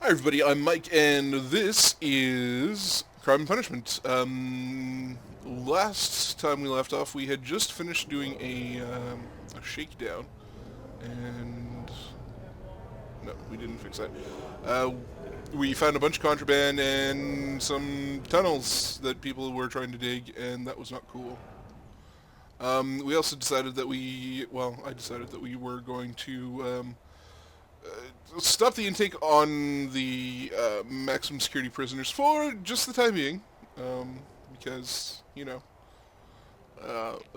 Hi everybody, I'm Mike, and this is Crime and Punishment. Last time we left off, we had just finished doing a shakedown, and no, we didn't fix that. Uh, we found a bunch of contraband and some tunnels that people were trying to dig, and that was not cool. We also decided that I decided that we were going to stop the intake on the maximum security prisoners for just the time being, because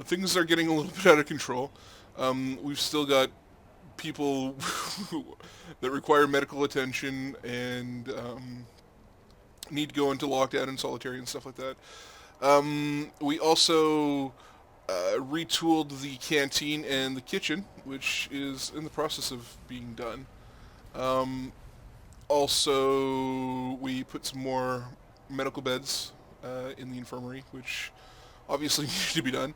things are getting a little bit out of control. We've still got people that require medical attention and need to go into lockdown and solitary and stuff like that. We also retooled the canteen and the kitchen, which is in the process of being done. Um, Also, we put some more medical beds in the infirmary, which obviously needed to be done.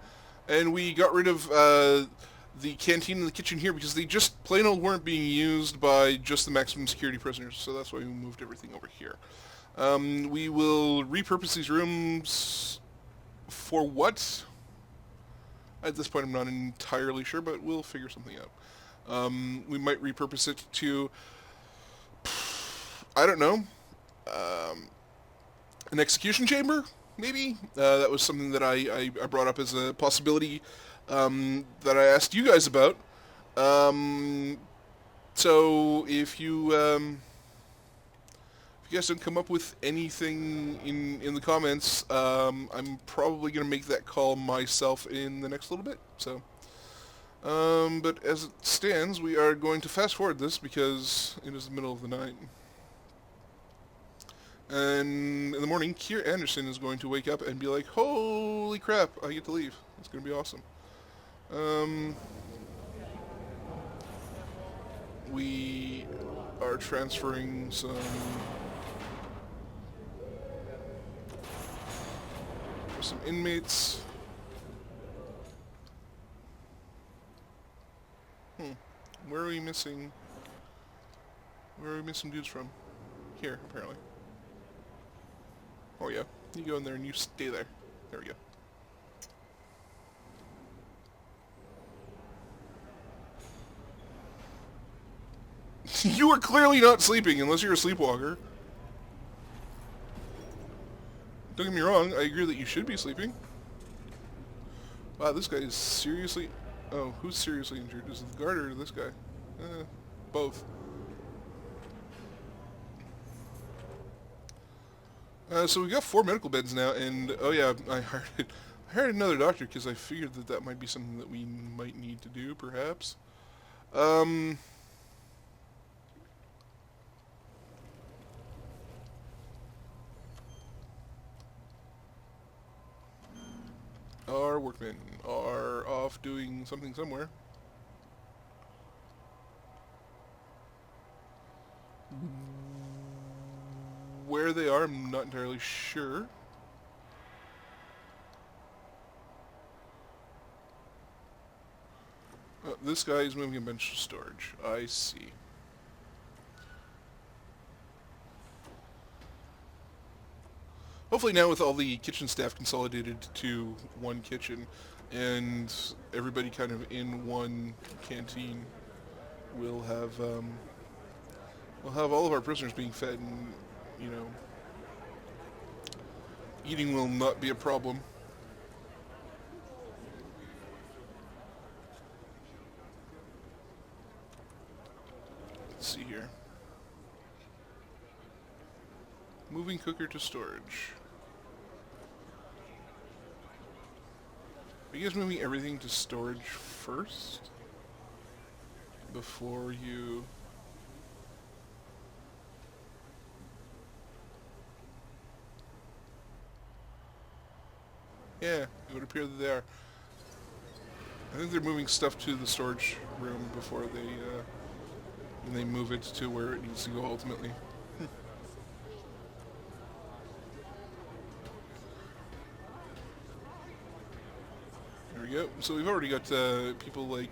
And we got rid of the canteen and the kitchen here because they just plain old weren't being used by just the maximum security prisoners. So that's why we moved everything over here. We will repurpose these rooms for what? At this point, I'm not entirely sure, but we'll figure something out. We might repurpose it to, I don't know, an execution chamber, maybe? That was something that I brought up as a possibility that I asked you guys about. Um, so if you guys don't come up with anything in the comments, I'm probably going to make that call myself in the next little bit. So, but as it stands, we are going to fast forward this because it is the middle of the night. And in the morning, Kier Anderson is going to wake up and be like, holy crap, I get to leave. It's going to be awesome. Um, we are transferring some inmates. Where are we missing? Where are we missing dudes from? Here, apparently. Oh yeah, you go in there and you stay there. There we go. You are clearly not sleeping unless you're a sleepwalker. Don't get me wrong, I agree that you should be sleeping. Wow, this guy is seriously... Oh, who's seriously injured? Is it the guard or this guy? Both. So we've got 4 medical beds now, and oh yeah, I hired another doctor because I figured that that might be something that we might need to do, perhaps. Um, our workmen are off doing something somewhere. Where they are, I'm not entirely sure. This guy is moving a bench to storage. I see. Hopefully now with all the kitchen staff consolidated to one kitchen and everybody kind of in one canteen, we'll have all of our prisoners being fed, and you know, eating will not be a problem. Let's see here. Moving cooker to storage. Are you guys moving everything to storage first? Before you... Yeah, it would appear that they are. I think they're moving stuff to the storage room before they move it to where it needs to go ultimately. There we go. So we've already got people like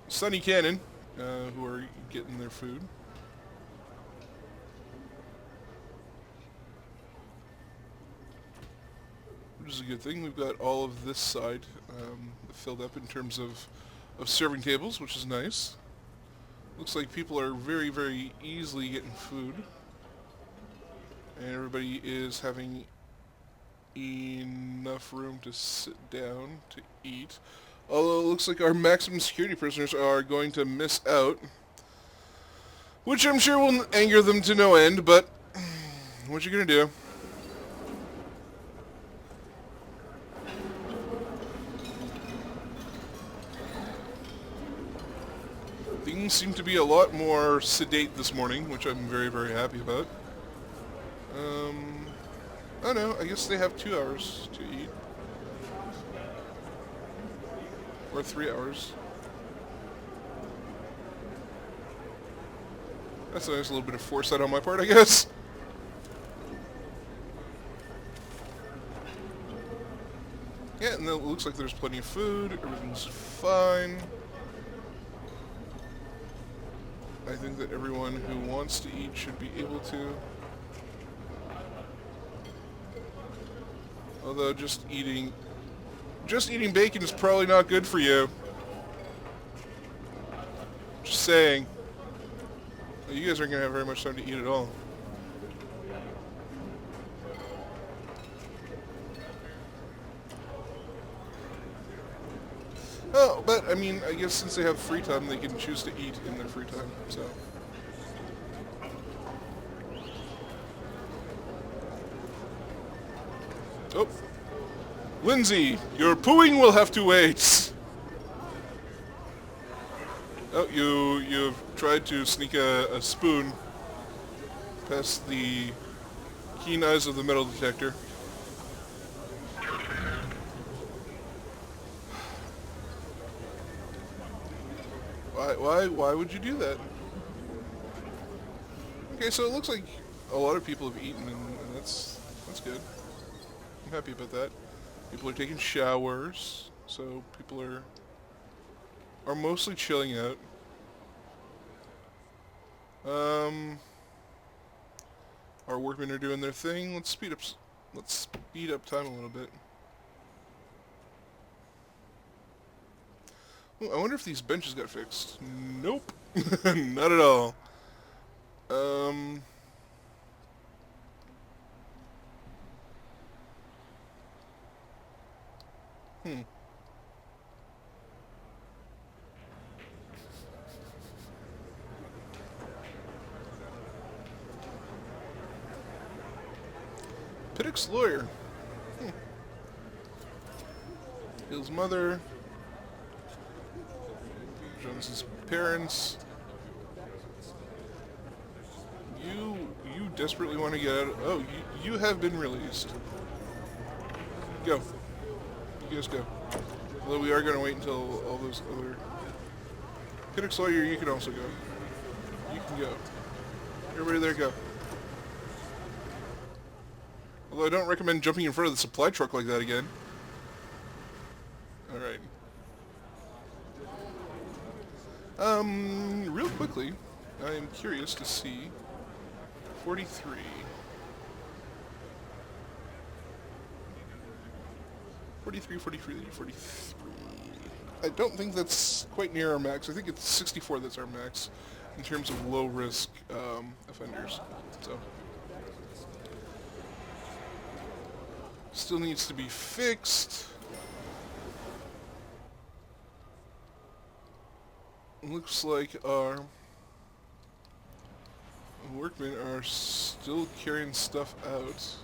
Sonny Cannon who are getting their food. which is a good thing. We've got all of this side filled up in terms of serving tables, which is nice. Looks like people are very, very easily getting food. And everybody is having enough room to sit down to eat. Although it looks like our maximum security prisoners are going to miss out, which I'm sure will anger them to no end, but what you gonna do? Things seem to be a lot more sedate this morning, which I'm very, very happy about. I don't know, I guess they have 2 hours to eat. Or 3 hours. That's a nice little bit of foresight on my part, I guess. Yeah, and it looks like there's plenty of food. Everything's fine. I think that everyone who wants to eat should be able to. Although just eating bacon is probably not good for you. Just saying. You guys aren't going to have very much time to eat at all. Oh, but, I mean, I guess since they have free time, they can choose to eat in their free time, so. Oh. Lindsay, your pooing will have to wait. Oh, you've tried to sneak a spoon past the keen eyes of the metal detector. Why would you do that? Okay, so it looks like a lot of people have eaten, and that's good. I'm happy about that. People are taking showers, so people are mostly chilling out. Our workmen are doing their thing. Let's speed up time a little bit. Well, I wonder if these benches got fixed. Nope. Not at all. Piddock's lawyer. His mother. Jones's parents. You desperately want to get out of... Oh, you have been released. Go. You guys go. Although we are going to wait until all those other... Piddock Sawyer, you can also go. You can go. Everybody there, go. Although I don't recommend jumping in front of the supply truck like that again. Alright. Real quickly, I am curious to see 43. 43, 43, 43. I don't think that's quite near our max. I think it's 64 that's our max in terms of low-risk offenders. So, still needs to be fixed. Looks like our workmen are still carrying stuff out.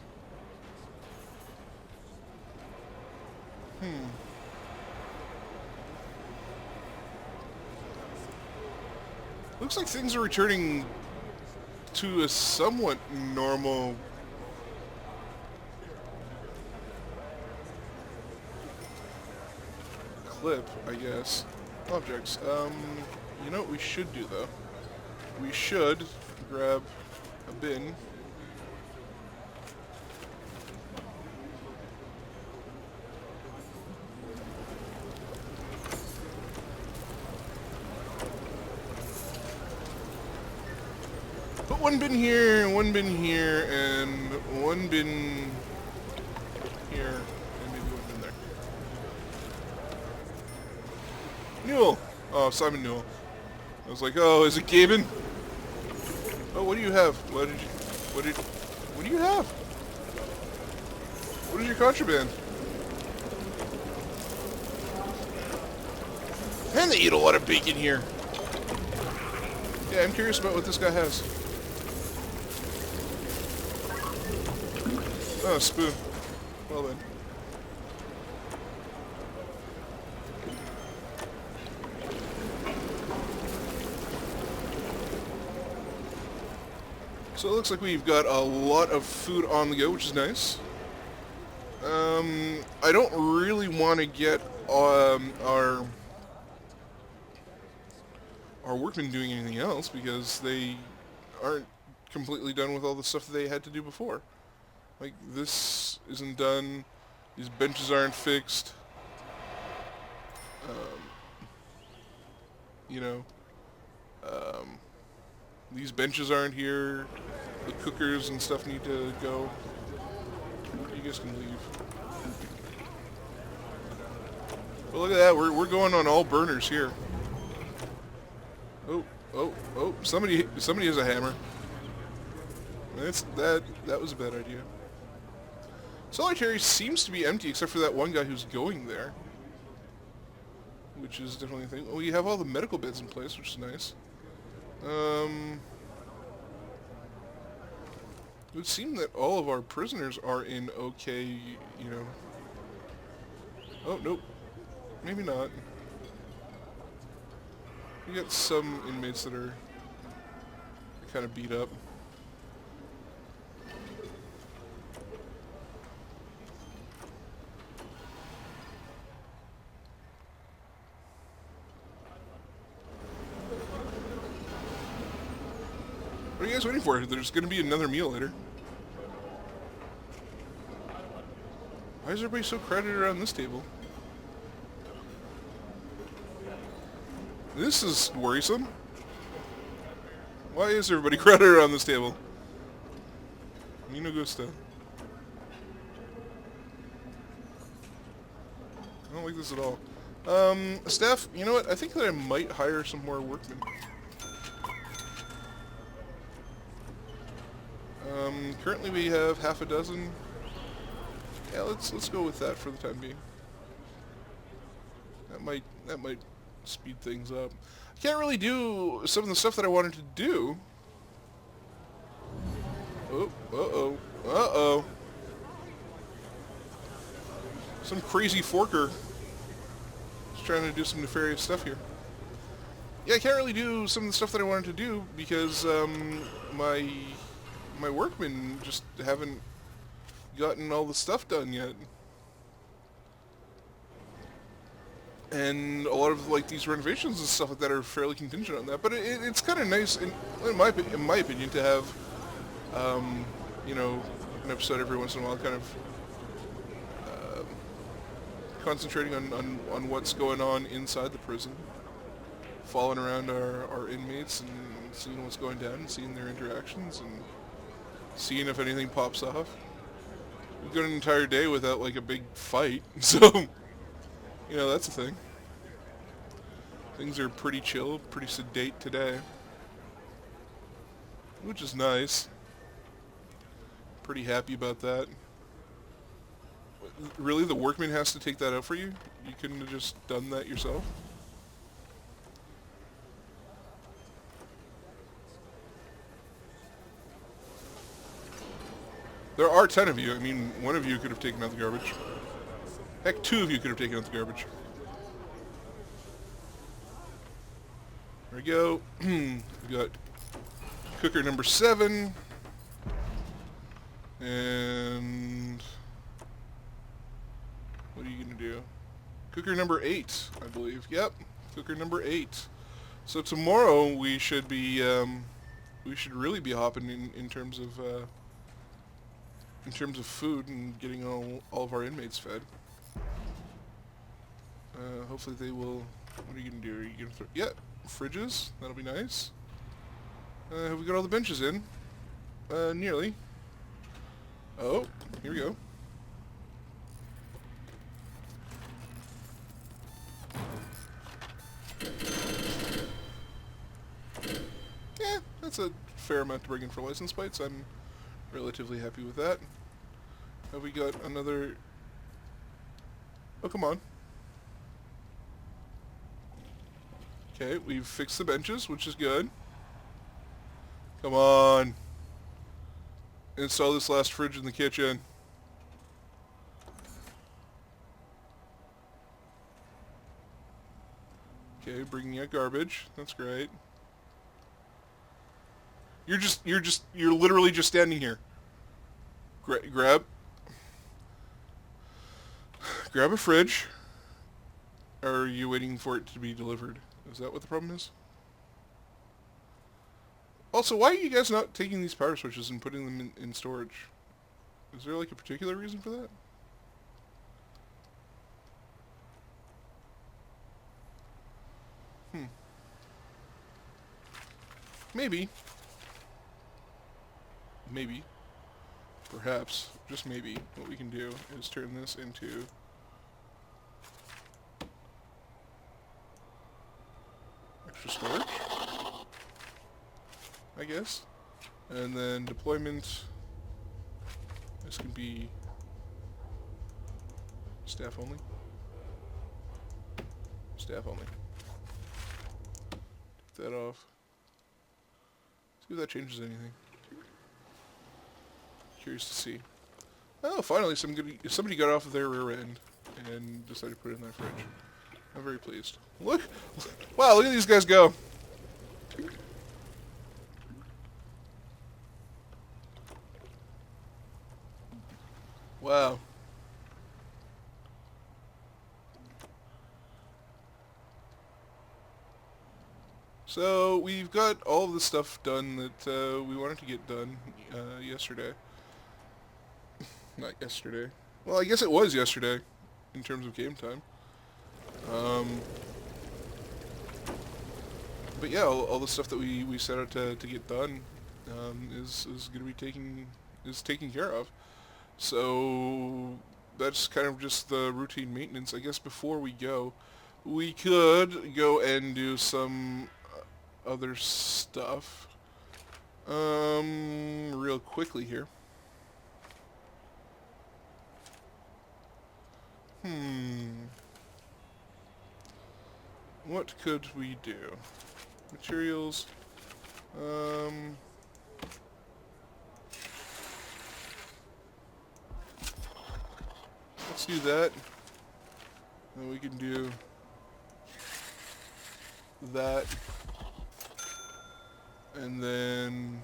Looks like things are returning to a somewhat normal clip, I guess. Objects. You know what we should do, though? We should grab a bin. Put one bin here, and one bin here, and one bin here. Newell. Oh, Simon Newell. I was like, oh, is it Gaben? Oh, what do you have? What do you have? What is your contraband? Man, they eat a lot of bacon here. Yeah, I'm curious about what this guy has. Oh, a spoon. Well then. So it looks like we've got a lot of food on the go, which is nice. I don't really want to get our workmen doing anything else because they aren't completely done with all the stuff that they had to do before. Like, this isn't done. These benches aren't fixed. Um, you know, um, these benches aren't here. The cookers and stuff need to go. You guys can leave. But look at that. We're going on all burners here. Oh! Somebody has a hammer. That was a bad idea. Solitary seems to be empty except for that one guy who's going there, which is definitely a thing. Oh, you have all the medical beds in place, which is nice. It would seem that all of our prisoners are in okay, you know. Oh, nope. Maybe not. We got some inmates that are kind of beat up. What are you guys waiting for? There's going to be another meal later. Why is everybody so crowded around this table? This is worrisome. Why is everybody crowded around this table? Me no gusta. I don't like this at all. Staff, you know what? I think that I might hire some more workmen. Currently we have half a dozen. Yeah, let's go with that for the time being. That might speed things up. I can't really do some of the stuff that I wanted to do. Oh, uh-oh. Some crazy forker is trying to do some nefarious stuff here. Yeah, I can't really do some of the stuff that I wanted to do because my workmen just haven't gotten all the stuff done yet. And a lot of like these renovations and stuff like that are fairly contingent on that. But it's kind of nice, in my opinion, to have, you know, an episode every once in a while, kind of concentrating on what's going on inside the prison, following around our inmates and seeing what's going down and seeing their interactions and seeing if anything pops off. We've got an entire day without like a big fight, so you know, that's a thing. Things are pretty chill, pretty sedate today, which is nice. Pretty happy about that. Really, the workman has to take that out for you? You couldn't have just done that yourself? There are 10 of you. I mean, one of you could have taken out the garbage. Heck, 2 of you could have taken out the garbage. There we go. We got cooker number 7. And what are you going to do? Cooker number 8, I believe. Yep, cooker number 8. So tomorrow we should be, we should really be hopping in terms of food and getting all of our inmates fed. Hopefully they will. What are you gonna do? Are you gonna throw? Yeah, fridges. That'll be nice. Have we got all the benches in? Nearly. Oh, here we go. a fair amount to bring in for license plates. I'm relatively happy with that. Have we got another... Oh, come on. Okay, we've fixed the benches, which is good. Come on. Install this last fridge in the kitchen. Okay, bringing out garbage. That's great. You're literally just standing here. Grab a fridge. Or are you waiting for it to be delivered? Is that what the problem is? Also, why are you guys not taking these power switches and putting them in storage? Is there like a particular reason for that? Maybe. Maybe. Perhaps, just maybe, what we can do is turn this into... extra storage, I guess. And then deployment, this can be staff only. Staff only. Take that off. See if that changes anything. Curious to see. Oh, finally somebody got off of their rear end and decided to put it in their fridge. I'm very pleased. Look! Wow, look at these guys go! Wow. So, we've got all of the stuff done that we wanted to get done yesterday. Not yesterday. Well, I guess it was yesterday, in terms of game time. But yeah, all the stuff that we set out to get done is going to be taken care of. So that's kind of just the routine maintenance. I guess before we go, we could go and do some other stuff real quickly here. What could we do? Materials. Let's do that. Then we can do that. And then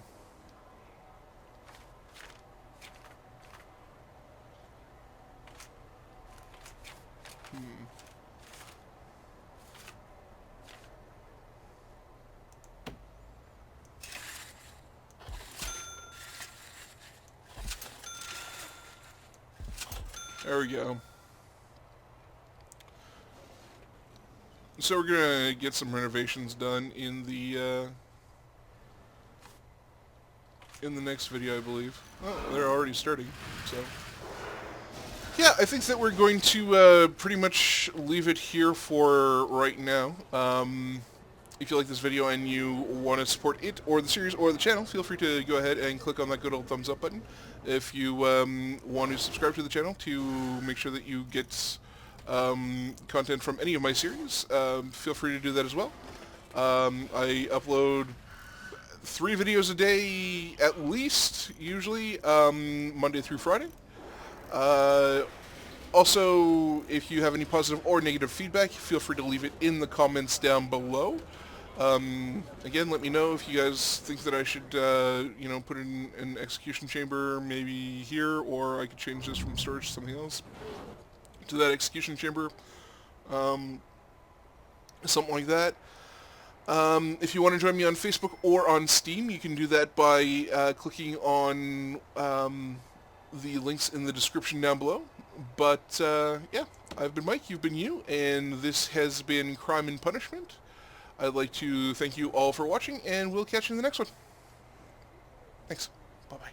there we go. So we're gonna get some renovations done in the next video, I believe. Oh, they're already starting, so... Yeah, I think that we're going to pretty much leave it here for right now. If you like this video and you want to support it, or the series, or the channel, feel free to go ahead and click on that good old thumbs up button. If you want to subscribe to the channel to make sure that you get content from any of my series, feel free to do that as well. I upload 3 videos a day at least, usually, Monday through Friday. Also, if you have any positive or negative feedback, feel free to leave it in the comments down below. Again, let me know if you guys think that I should, you know, put in an execution chamber maybe here, or I could change this from storage to something else, to that execution chamber, something like that. If you want to join me on Facebook or on Steam, you can do that by clicking on the links in the description down below. But, yeah, I've been Mike, you've been you, and this has been Crime and Punishment. I'd like to thank you all for watching, and we'll catch you in the next one. Thanks. Bye-bye.